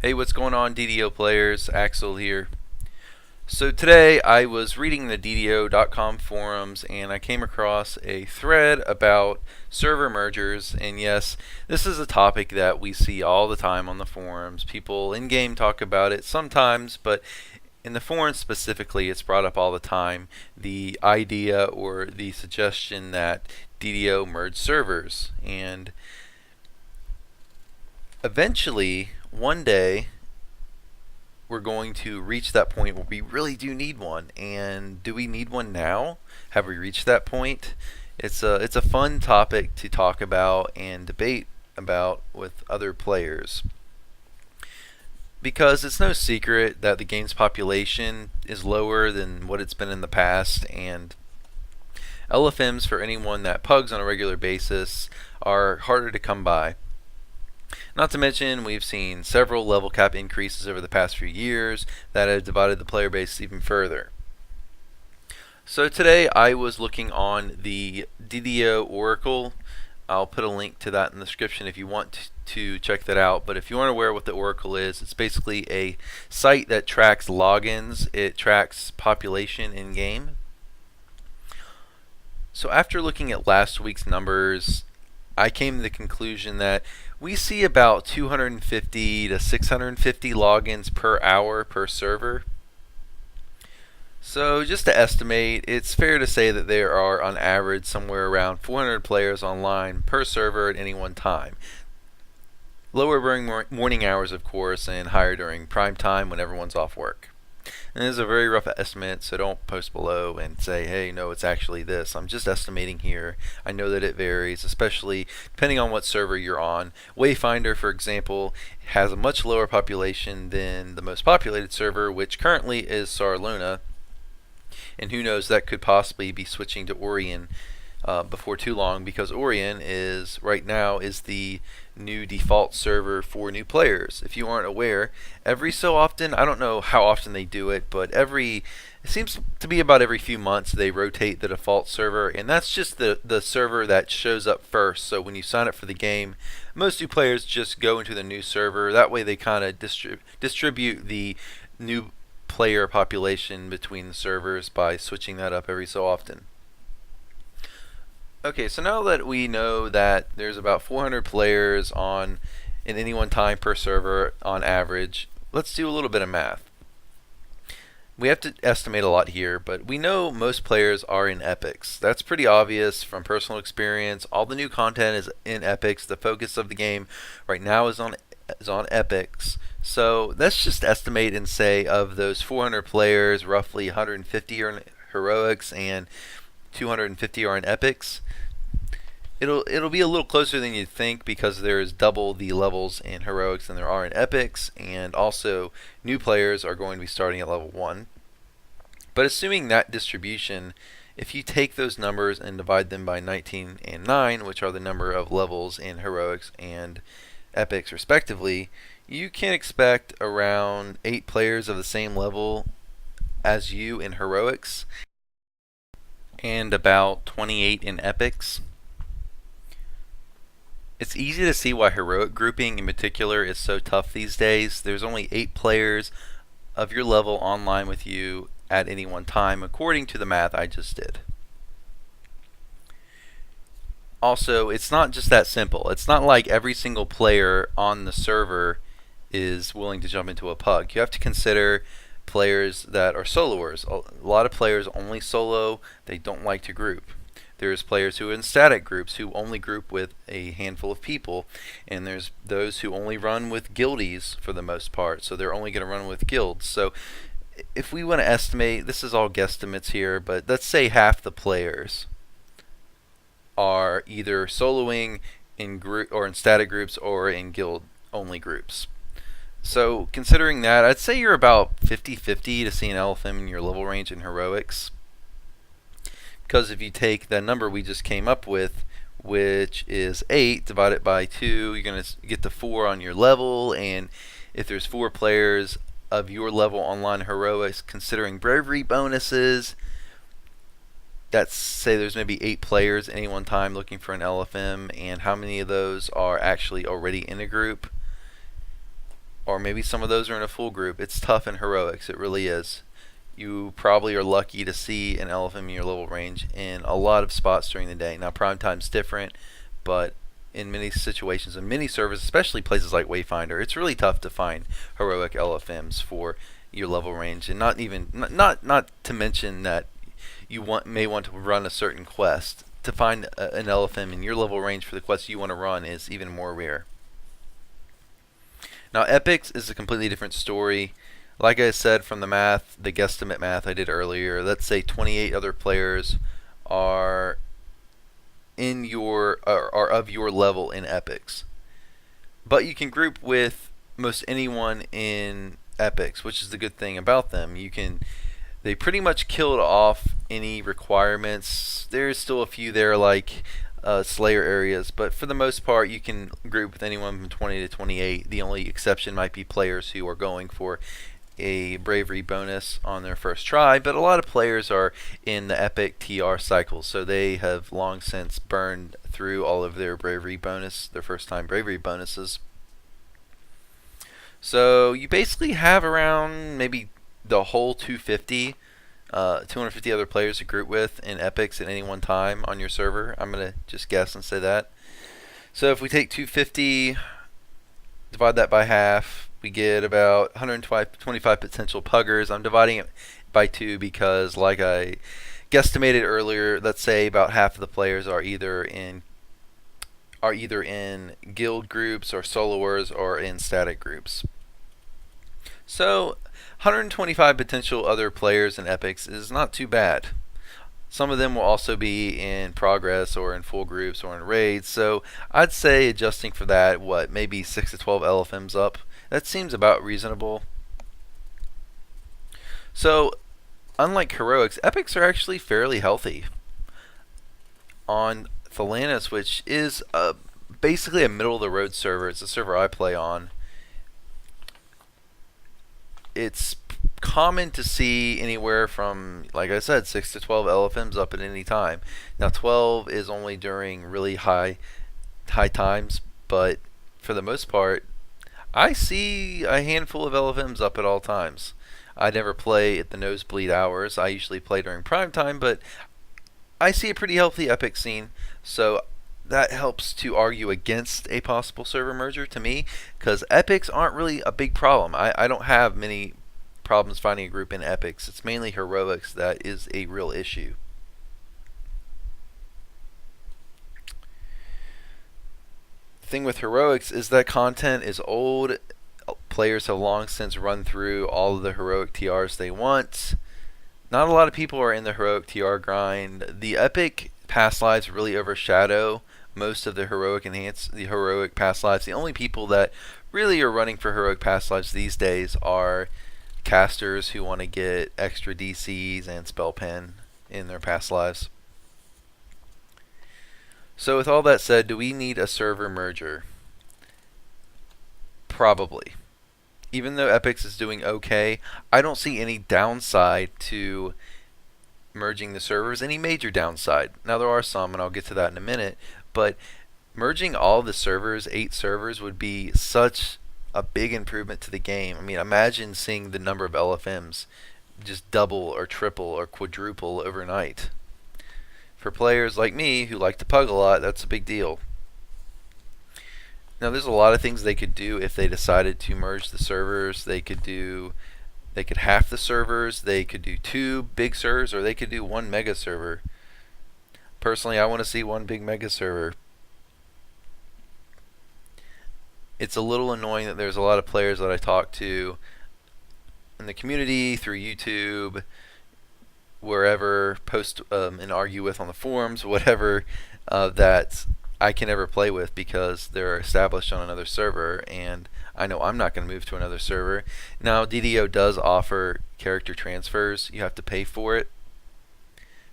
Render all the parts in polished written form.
Hey, what's going on, DDO players? Axel here. So today I was reading the DDO.com forums and I came across a thread about server mergers. And yes, this is a topic that we see all the time on the forums. People in game talk about it sometimes, but in the forums specifically, it's brought up all the time. The idea or the suggestion that DDO merge servers. And eventually, one day, we're going to reach that point where we really do need one. And do we need one now? Have we reached that point? It's a fun topic to talk about and debate about with other players, because it's no secret that the game's population is lower than what it's been in the past, and LFMs for anyone that pugs on a regular basis are harder to come by. Not to mention, we've seen several level cap increases over the past few years that have divided the player base even further. So today I was looking on the DDO Oracle. I'll put a link to that in the description if you want to check that out. But if you aren't aware what the Oracle is, it's basically a site that tracks logins. It tracks population in game. So after looking at last week's numbers, I came to the conclusion that we see about 250 to 650 logins per hour per server. So just to estimate, it's fair to say that there are on average somewhere around 400 players online per server at any one time. Lower during morning hours, of course, and higher during prime time when everyone's off work. And this is a very rough estimate, so don't post below and say, hey, no, it's actually this. I'm just estimating here. I know that it varies, especially depending on what server you're on. Wayfinder, for example, has a much lower population than the most populated server, which currently is Sarluna. And who knows, that could possibly be switching to Orion before too long, because Orion is right now is the new default server for new players. If you aren't aware, every so often, I don't know how often they do it, but it seems to be about every few months they rotate the default server, and that's just the server that shows up first. So when you sign up for the game, most new players just go into the new server. That way they kind of distribute the new player population between the servers by switching that up every so often. Okay, so now that we know that there's about 400 players on in any one time per server on average, let's do a little bit of math. We have to estimate a lot here, but we know most players are in epics. That's pretty obvious from personal experience. All the new content is in epics. The focus of the game right now is on epics. So let's just estimate and say of those 400 players, roughly 150 are in heroics and 250 are in epics. It'll be a little closer than you'd think, because there is double the levels in heroics than there are in epics, and also new players are going to be starting at level 1. But assuming that distribution, if you take those numbers and divide them by 19 and 9, which are the number of levels in heroics and epics respectively, you can expect around 8 players of the same level as you in heroics and about 28 in epics. It's easy to see why heroic grouping in particular is so tough these days. There's only 8 players of your level online with you at any one time, according to the math I just did. Also, it's not just that simple. It's not like every single player on the server is willing to jump into a pug. You have to consider players that are soloers. A lot of players only solo. They don't like to group. There's players who are in static groups who only group with a handful of people, and there's those who only run with guildies for the most part, so they're only going to run with guilds. So if we want to estimate, this is all guesstimates here, but let's say half the players are either soloing in group or in static groups or in guild only groups. So considering that, I'd say you're about 50-50 to see an LFM in your level range in heroics. Because if you take the number we just came up with, which is 8, divided by 2, you're going to get to 4 on your level. And if there's 4 players of your level online heroics, considering bravery bonuses, that's, say there's maybe 8 players at any one time looking for an LFM, and how many of those are actually already in a group or maybe some of those are in a full group. It's tough in heroics. It really is. You probably are lucky to see an elephant in your level range in a lot of spots during the day. Now, prime time's different, but in many situations, in many servers, especially places like Wayfinder, it's really tough to find heroic LFMs for your level range, and not to mention that you may want to run a certain quest. To find an LFM in your level range for the quest you want to run is even more rare. Now, epics is a completely different story. Like I said, from the math, the guesstimate math I did earlier, let's say 28 other players are are of your level in epics. But you can group with most anyone in epics, which is the good thing about them. They pretty much killed off any requirements. There's still a few there like Slayer areas, but for the most part you can group with anyone from 20 to 28. The only exception might be players who are going for a bravery bonus on their first try, but a lot of players are in the epic TR cycle, so they have long since burned through all of their their first time bravery bonuses. So you basically have around maybe the whole 250 other players to group with in epics at any one time on your server. I'm going to just guess and say that. So if we take 250, divide that by half, we get about 125 potential puggers. I'm dividing it by 2 because, like I guesstimated earlier, let's say about half of the players are either in guild groups or soloers or in static groups. So 125 potential other players in epics is not too bad. Some of them will also be in progress or in full groups or in raids, so I'd say adjusting for that, maybe 6 to 12 LFMs up. That seems about reasonable. So, unlike heroics, epics are actually fairly healthy. On Thelanis, which is basically a middle-of-the-road server, it's a server I play on, it's common to see anywhere from, like I said, 6 to 12 LFMs up at any time. Now, 12 is only during really high times, but for the most part, I see a handful of LFMs up at all times. I never play at the nosebleed hours. I usually play during prime time, but I see a pretty healthy epic scene, so that helps to argue against a possible server merger to me, because epics aren't really a big problem. I don't have many problems finding a group in epics. It's mainly heroics that is a real issue. Thing with heroics is that content is old. Players have long since run through all of the heroic TRs they want. Not a lot of people are in the heroic TR grind. The epic past lives really overshadow most of the heroic past lives. The only people that really are running for heroic past lives these days are casters who want to get extra DCs and spell pen in their past lives. So with all that said, do we need a server merger? Probably. Even though Epics is doing okay, I don't see any downside to merging the servers, any major downside. Now there are some, and I'll get to that in a minute, but merging all the servers, 8 servers, would be such a big improvement to the game. I mean, imagine seeing the number of LFMs just double or triple or quadruple overnight. For players like me who like to pug a lot, that's a big deal. Now there's a lot of things they could do if they decided to merge the servers. They could half the servers, they could do 2 big servers, or they could do 1 mega server. Personally, I want to see 1 big mega server. It's a little annoying that there's a lot of players that I talk to in the community, through YouTube, wherever, post and argue with on the forums, whatever, that I can never play with because they're established on another server, and I know I'm not going to move to another server. Now, DDO does offer character transfers. You have to pay for it,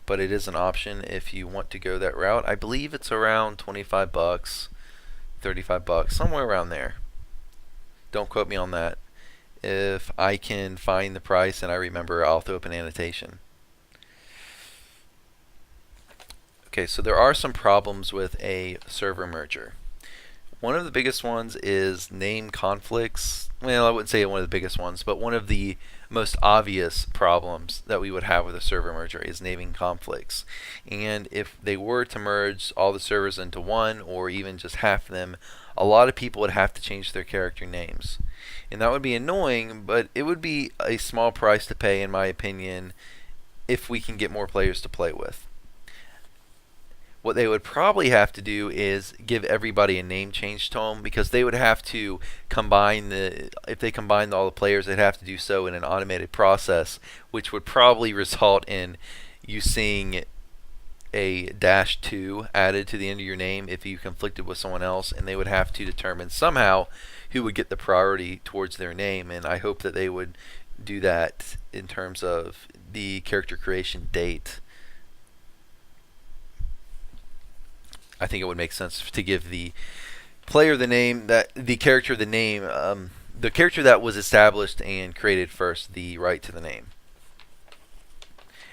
but it is an option if you want to go that route. I believe it's around $25, $35, somewhere around there. Don't quote me on that. If I can find the price and I remember, I'll throw up an annotation. Okay, so there are some problems with a server merger. One of the biggest ones is name conflicts. Well, I wouldn't say one of the biggest ones, but one of the most obvious problems that we would have with a server merger is naming conflicts. And if they were to merge all the servers into one, or even just half of them, a lot of people would have to change their character names. And that would be annoying, but it would be a small price to pay, in my opinion, if we can get more players to play with. What they would probably have to do is give everybody a name change tome, because they would have to combine if they combined all the players, they'd have to do so in an automated process, which would probably result in you seeing a -2 added to the end of your name if you conflicted with someone else, and they would have to determine somehow who would get the priority towards their name. And I hope that they would do that in terms of the character creation date. I think it would make sense to give the player the name, that the character the name, the character that was established and created first, the right to the name.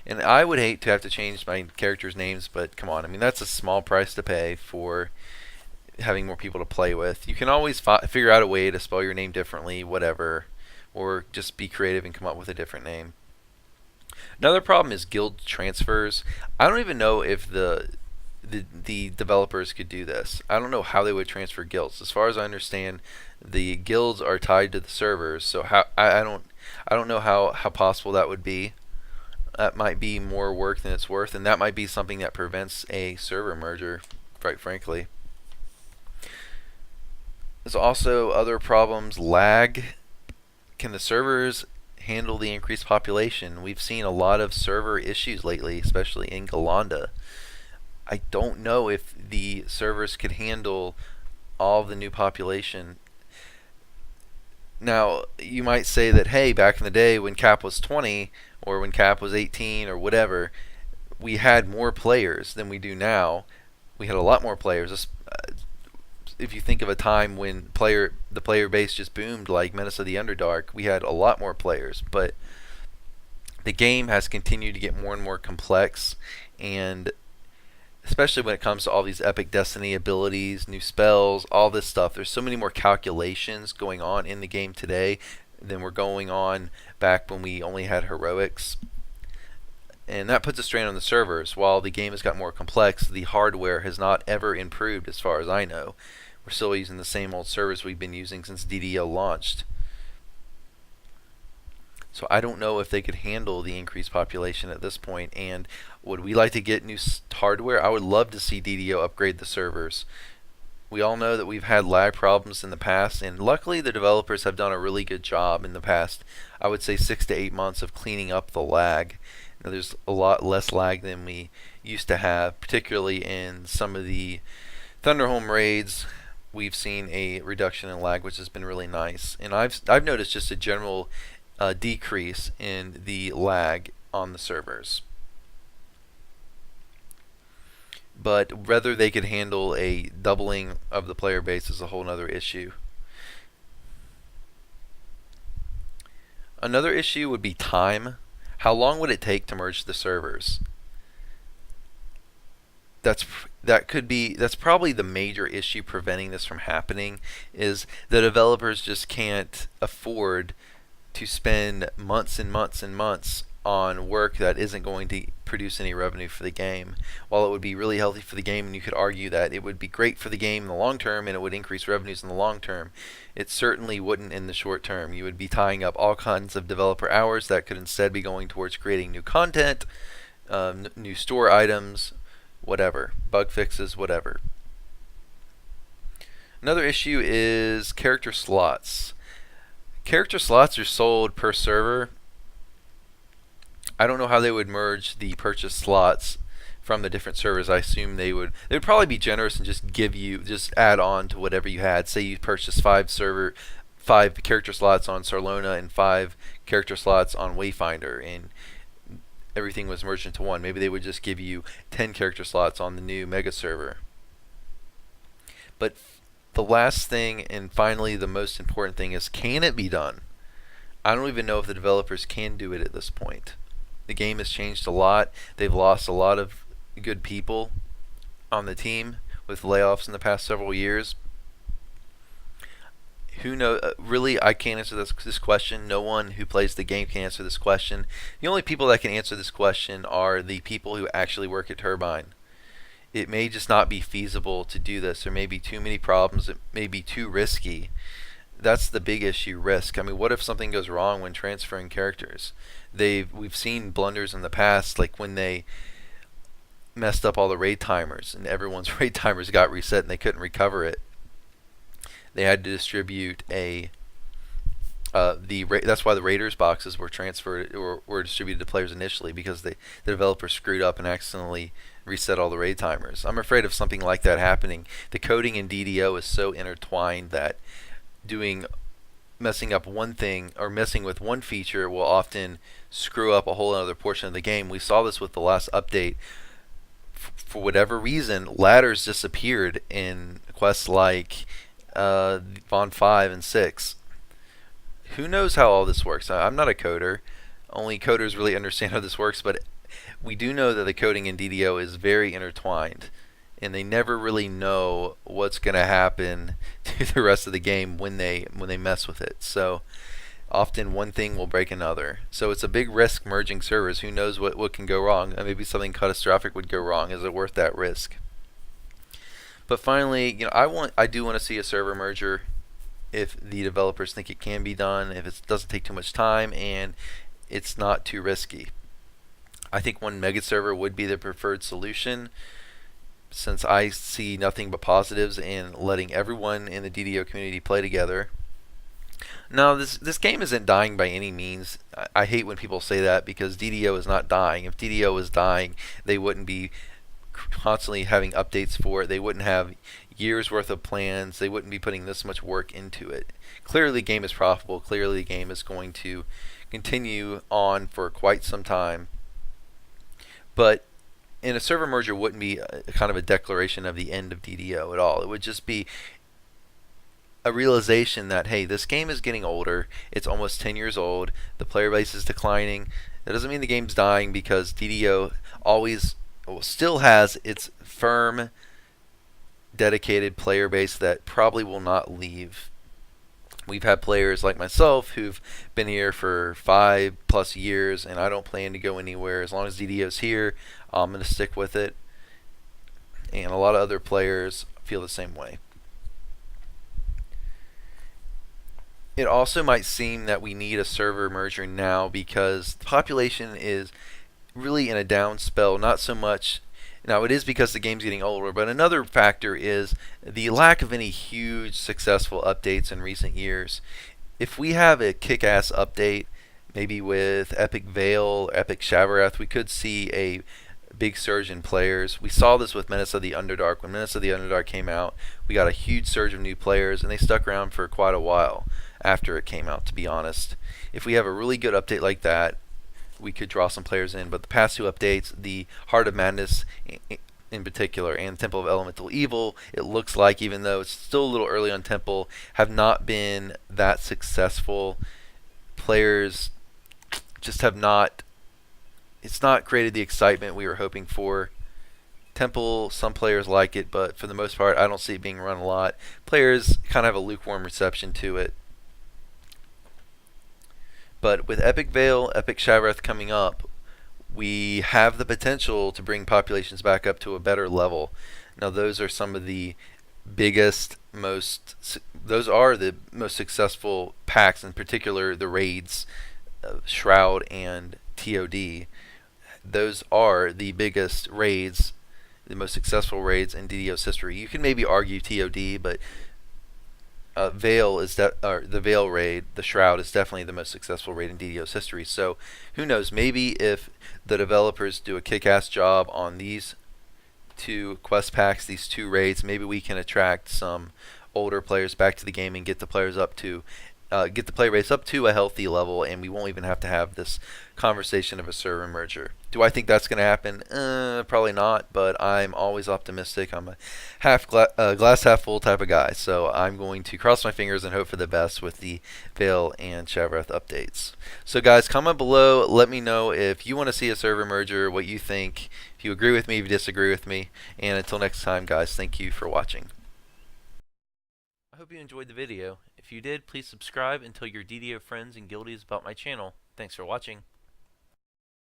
And I would hate to have to change my characters' names, but come on, I mean, that's a small price to pay for having more people to play with. You can always figure out a way to spell your name differently, whatever, or just be creative and come up with a different name. Another problem is guild transfers. I don't even know if the developers could do this. I don't know how they would transfer guilds. As far as I understand, the guilds are tied to the servers, so I don't know how possible that would be. That might be more work than it's worth, and that might be something that prevents a server merger, quite frankly. There's also other problems. Lag. Can the servers handle the increased population? We've seen a lot of server issues lately, especially in Galanda. I don't know if the servers could handle all of the new population. Now, you might say that, hey, back in the day when cap was 20 or when cap was 18 or whatever, we had more players than we do now. We had a lot more players. If you think of a time when the player base just boomed, like Menace of the Underdark, we had a lot more players. But the game has continued to get more and more complex, and especially when it comes to all these epic destiny abilities, new spells, all this stuff. There's so many more calculations going on in the game today than were going on back when we only had heroics. And that puts a strain on the servers. While the game has got more complex, the hardware has not ever improved as far as I know. We're still using the same old servers we've been using since DDO launched. So I don't know if they could handle the increased population at this point. And would we like to get new hardware? I would love to see DDO upgrade the servers. We all know that we've had lag problems in the past, and luckily the developers have done a really good job in the past, I would say 6 to 8 months, of cleaning up the lag. Now, there's a lot less lag than we used to have, particularly in some of the Thunderhome raids. We've seen a reduction in lag, which has been really nice. And I've noticed just a general decrease in the lag on the servers. But whether they could handle a doubling of the player base is a whole other issue. Another issue would be time. How long would it take to merge the servers? That's probably the major issue preventing this from happening, is the developers just can't afford to spend months and months and months on work that isn't going to produce any revenue for the game. While it would be really healthy for the game, and you could argue that it would be great for the game in the long term and it would increase revenues in the long term, it certainly wouldn't in the short term. You would be tying up all kinds of developer hours that could instead be going towards creating new content, new store items, whatever, bug fixes, whatever. Another issue is character slots. Character slots are sold per server. I don't know how they would merge the purchase slots from the different servers. I assume they would probably be generous and just add on to whatever you had. Say you purchased 5 character slots on Sarlona and 5 character slots on Wayfinder, and everything was merged into one. Maybe they would just give you 10 character slots on the new mega server. But the last thing, and finally the most important thing, is, can it be done? I don't even know if the developers can do it at this point. The game has changed a lot. They've lost a lot of good people on the team with layoffs in the past several years. Who know? Really, I can't answer this question. No one who plays the game can answer this question. The only people that can answer this question are the people who actually work at Turbine. It may just not be feasible to do this. There may be too many problems. It may be too risky. That's the big issue, risk. I mean, what if something goes wrong when transferring characters? We've seen blunders in the past, like when they messed up all the raid timers and everyone's raid timers got reset and they couldn't recover it. They had to distribute that's why the Raiders boxes were transferred or were distributed to players initially, because the developer screwed up and accidentally reset all the raid timers. I'm afraid of something like that happening. The coding in DDO is so intertwined that messing up one thing or messing with one feature will often screw up a whole other portion of the game. We saw this with the last update. For whatever reason, ladders disappeared in quests like Von 5 and 6. Who knows how all this works? I'm not a coder. Only coders really understand how this works, but we do know that the coding in DDO is very intertwined, and they never really know what's going to happen to the rest of the game when they mess with it. So often one thing will break another. So it's a big risk merging servers. Who knows what can go wrong? Maybe something catastrophic would go wrong. Is it worth that risk? But finally, I do want to see a server merger if the developers think it can be done, if it doesn't take too much time and it's not too risky. I think one mega server would be the preferred solution, since I see nothing but positives in letting everyone in the DDO community play together. Now, this game isn't dying by any means. I hate when people say that, because DDO is not dying. If DDO was dying, they wouldn't be constantly having updates for it. They wouldn't have years worth of plans. They wouldn't be putting this much work into it. Clearly the game is profitable. Clearly the game is going to continue on for quite some time. But in a server merger wouldn't be a kind of a declaration of the end of DDO at all. It would just be a realization that, hey, this game is getting older. It's almost 10 years old. The player base is declining. That doesn't mean the game's dying, because DDO still has its firm, dedicated player base that probably will not leave. We've had players like myself who've been here for 5+ years, and I don't plan to go anywhere. As long as DDO's here, I'm going to stick with it. And a lot of other players feel the same way. It also might seem that we need a server merger now, because the population is really in a down spell. Not so much now, it is because the game's getting older, but another factor is the lack of any huge successful updates in recent years. If we have a kick-ass update, maybe with Epic Veil, Epic Shavarath, we could see a big surge in players. We saw this with Menace of the Underdark. When Menace of the Underdark came out, we got a huge surge of new players, and they stuck around for quite a while after it came out, to be honest. If we have a really good update like that, we could draw some players in. But the past two updates, the Heart of Madness in particular and Temple of Elemental Evil, it looks like, even though it's still a little early on Temple, have not been that successful. Players just have not, it's not created the excitement we were hoping for. Temple, some players like it, but for the most part, I don't see it being run a lot. Players kind of have a lukewarm reception to it. But with Epic Veil, Epic Shavarath coming up, we have the potential to bring populations back up to a better level. Now, those are some of the biggest, those are the most successful packs, in particular the raids, Shroud and TOD. Those are the biggest raids, the most successful raids in DDO's history. You can maybe argue TOD, but Veil is the Veil raid, the Shroud, is definitely the most successful raid in DDO's history. So who knows? Maybe if the developers do a kick-ass job on these two quest packs, these two raids, maybe we can attract some older players back to the game and get the players up to get the player base up to a healthy level, and we won't even have to have this conversation of a server merger. Do I think that's going to happen? Probably not, but I'm always optimistic. I'm a glass half full type of guy, so I'm going to cross my fingers and hope for the best with the Veil and Shavarath updates. So guys, comment below, let me know if you want to see a server merger, what you think, if you agree with me, if you disagree with me, and until next time guys, thank you for watching. I hope you enjoyed the video. If If you did, please subscribe and tell your DDO friends and guildies about my channel. Thanks for watching.